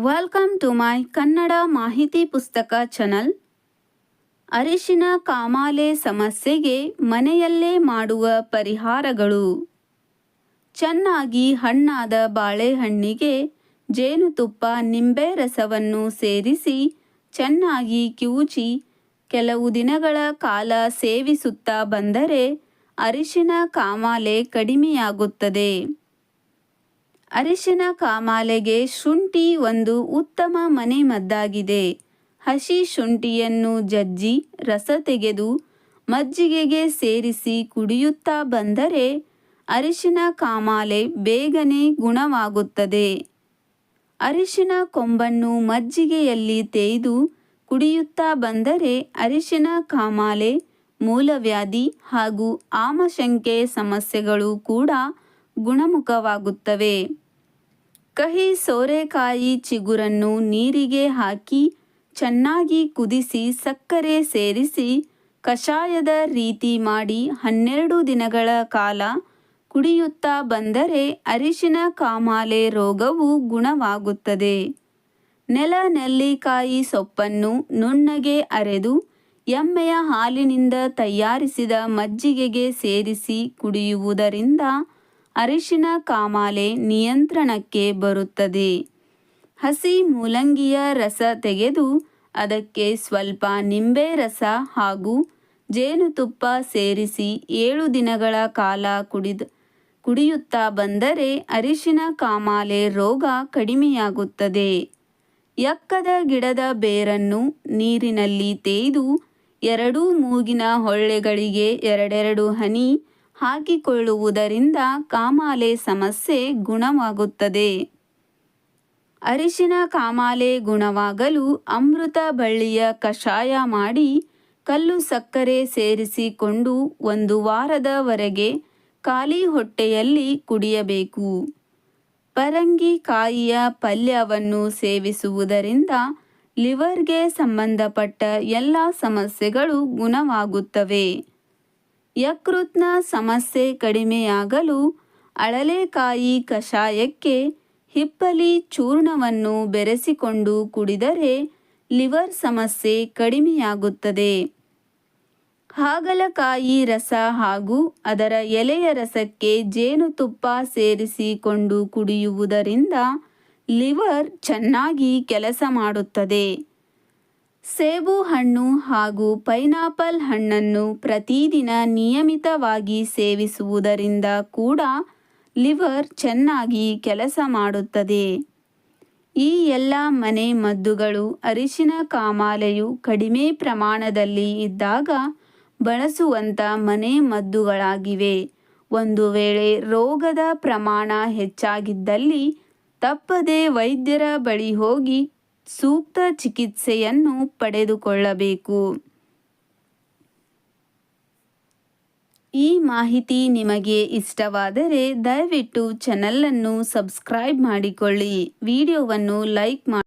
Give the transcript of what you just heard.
Welcome to my Kannada ಮಾಹಿತಿ ಪುಸ್ತಕ channel. ಅರಿಶಿನ ಕಾಮಾಲೆ ಸಮಸ್ಯೆಗೆ ಮನೆಯಲ್ಲೇ ಮಾಡುವ ಪರಿಹಾರಗಳು. ಚೆನ್ನಾಗಿ ಹಣ್ಣಾದ ಬಾಳೆಹಣ್ಣಿಗೆ ಜೇನುತುಪ್ಪ ನಿಂಬೆ ರಸವನ್ನು ಸೇರಿಸಿ ಚೆನ್ನಾಗಿ ಕಿವುಚಿ ಕೆಲವು ದಿನಗಳ ಕಾಲ ಸೇವಿಸುತ್ತಾ ಬಂದರೆ ಅರಿಶಿನ ಕಾಮಾಲೆ ಕಡಿಮೆಯಾಗುತ್ತದೆ. ಅರಿಶಿನ ಕಾಮಾಲೆಗೆ ಶುಂಠಿ ಒಂದು ಉತ್ತಮ ಮನೆಮದ್ದಾಗಿದೆ. ಹಸಿ ಶುಂಠಿಯನ್ನು ಜಜ್ಜಿ ರಸ ತೆಗೆದು ಮಜ್ಜಿಗೆಗೆ ಸೇರಿಸಿ ಕುಡಿಯುತ್ತಾ ಬಂದರೆ ಅರಿಶಿನ ಕಾಮಾಲೆ ಬೇಗನೆ ಗುಣವಾಗುತ್ತದೆ. ಅರಿಶಿನ ಕೊಂಬನ್ನು ಮಜ್ಜಿಗೆಯಲ್ಲಿ ತೇಯ್ದು ಕುಡಿಯುತ್ತಾ ಬಂದರೆ ಅರಿಶಿನ ಕಾಮಾಲೆ, ಮೂಲವ್ಯಾಧಿ ಹಾಗೂ ಆಮಶಂಕೆ ಸಮಸ್ಯೆಗಳು ಕೂಡ ಗುಣಮುಖವಾಗುತ್ತವೆ. ಕಹಿ ಸೋರೆಕಾಯಿ ಚಿಗುರನ್ನು ನೀರಿಗೆ ಹಾಕಿ ಚೆನ್ನಾಗಿ ಕುದಿಸಿ ಸಕ್ಕರೆ ಸೇರಿಸಿ ಕಷಾಯದ ರೀತಿ ಮಾಡಿ 12 ದಿನಗಳ ಕಾಲ ಕುಡಿಯುತ್ತಾ ಬಂದರೆ ಅರಿಶಿನ ಕಾಮಾಲೆ ರೋಗವು ಗುಣವಾಗುತ್ತದೆ. ನೆಲ್ಲಿಕಾಯಿ ಸೊಪ್ಪನ್ನು ನುಣ್ಣಗೆ ಅರೆದು ಎಮ್ಮೆಯ ಹಾಲಿನಿಂದ ತಯಾರಿಸಿದ ಮಜ್ಜಿಗೆಗೆ ಸೇರಿಸಿ ಕುಡಿಯುವುದರಿಂದ ಅರಿಶಿನ ಕಾಮಾಲೆ ನಿಯಂತ್ರಣಕ್ಕೆ ಬರುತ್ತದೆ. ಹಸಿ ಮೂಲಂಗಿಯ ರಸ ತೆಗೆದು ಅದಕ್ಕೆ ಸ್ವಲ್ಪ ನಿಂಬೆ ರಸ ಹಾಗೂ ಜೇನುತುಪ್ಪ ಸೇರಿಸಿ 7 ದಿನಗಳ ಕಾಲ ಕುಡಿಯುತ್ತಾ ಬಂದರೆ ಅರಿಶಿನ ಕಾಮಾಲೆ ರೋಗ ಕಡಿಮೆಯಾಗುತ್ತದೆ. ಯಕ್ಕದ ಗಿಡದ ಬೇರನ್ನು ನೀರಿನಲ್ಲಿ ತೇಯ್ದು 2 ಮೂಗಿನ ಹೊಳ್ಳೆಗಳಿಗೆ 2 ಹನಿ ಹಾಕಿಕೊಳ್ಳುವುದರಿಂದ ಕಾಮಾಲೆ ಸಮಸ್ಯೆ ಗುಣವಾಗುತ್ತದೆ. ಅರಿಶಿನ ಕಾಮಾಲೆ ಗುಣವಾಗಲು ಅಮೃತ ಬಳ್ಳಿಯ ಕಷಾಯ ಮಾಡಿ ಕಲ್ಲು ಸಕ್ಕರೆ ಸೇರಿಸಿಕೊಂಡು 1 ವಾರದವರೆಗೆ ಖಾಲಿ ಹೊಟ್ಟೆಯಲ್ಲಿ ಕುಡಿಯಬೇಕು. ಪರಂಗಿಕಾಯಿಯ ಪಲ್ಯವನ್ನು ಸೇವಿಸುವುದರಿಂದ ಲಿವರ್ಗೆ ಸಂಬಂಧಪಟ್ಟ ಎಲ್ಲ ಸಮಸ್ಯೆಗಳು ಗುಣವಾಗುತ್ತವೆ. ಯಕೃತ್ನ ಸಮಸ್ಯೆ ಕಡಿಮೆಯಾಗಲು ಅಳಲೆಕಾಯಿ ಕಷಾಯಕ್ಕೆ ಹಿಪ್ಪಲಿ ಚೂರ್ಣವನ್ನು ಬೆರೆಸಿಕೊಂಡು ಕುಡಿದರೆ ಲಿವರ್ ಸಮಸ್ಯೆ ಕಡಿಮೆಯಾಗುತ್ತದೆ. ಹಾಗಲಕಾಯಿ ರಸ ಹಾಗೂ ಅದರ ಎಲೆಯ ರಸಕ್ಕೆ ಜೇನುತುಪ್ಪ ಸೇರಿಸಿಕೊಂಡು ಕುಡಿಯುವುದರಿಂದ ಲಿವರ್ ಚೆನ್ನಾಗಿ ಕೆಲಸ ಮಾಡುತ್ತದೆ. ಸೇಬು ಹಣ್ಣು ಹಾಗೂ ಪೈನಾಪಲ್ ಹಣ್ಣನ್ನು ಪ್ರತಿದಿನ ನಿಯಮಿತವಾಗಿ ಸೇವಿಸುವುದರಿಂದ ಕೂಡ ಲಿವರ್ ಚೆನ್ನಾಗಿ ಕೆಲಸ ಮಾಡುತ್ತದೆ. ಈ ಎಲ್ಲ ಮನೆ ಮದ್ದುಗಳು ಅರಿಶಿನ ಕಾಮಾಲೆಯು ಕಡಿಮೆ ಪ್ರಮಾಣದಲ್ಲಿ ಇದ್ದಾಗ ಬಳಸುವಂಥ ಮನೆ ಮದ್ದುಗಳಾಗಿವೆ. ಒಂದು ವೇಳೆ ರೋಗದ ಪ್ರಮಾಣ ಹೆಚ್ಚಾಗಿದ್ದಲ್ಲಿ ತಪ್ಪದೆ ವೈದ್ಯರ ಬಳಿ ಹೋಗಿ ಸೂಕ್ತ ಚಿಕಿತ್ಸೆಯನ್ನು ಪಡೆದುಕೊಳ್ಳಬೇಕು. ಈ ಮಾಹಿತಿ ನಿಮಗೆ ಇಷ್ಟವಾದರೆ ದಯವಿಟ್ಟು ಚಾನಲನ್ನು ಸಬ್ಸ್ಕ್ರೈಬ್ ಮಾಡಿಕೊಳ್ಳಿ. ವಿಡಿಯೋವನ್ನು ಲೈಕ್ ಮಾಡಿ.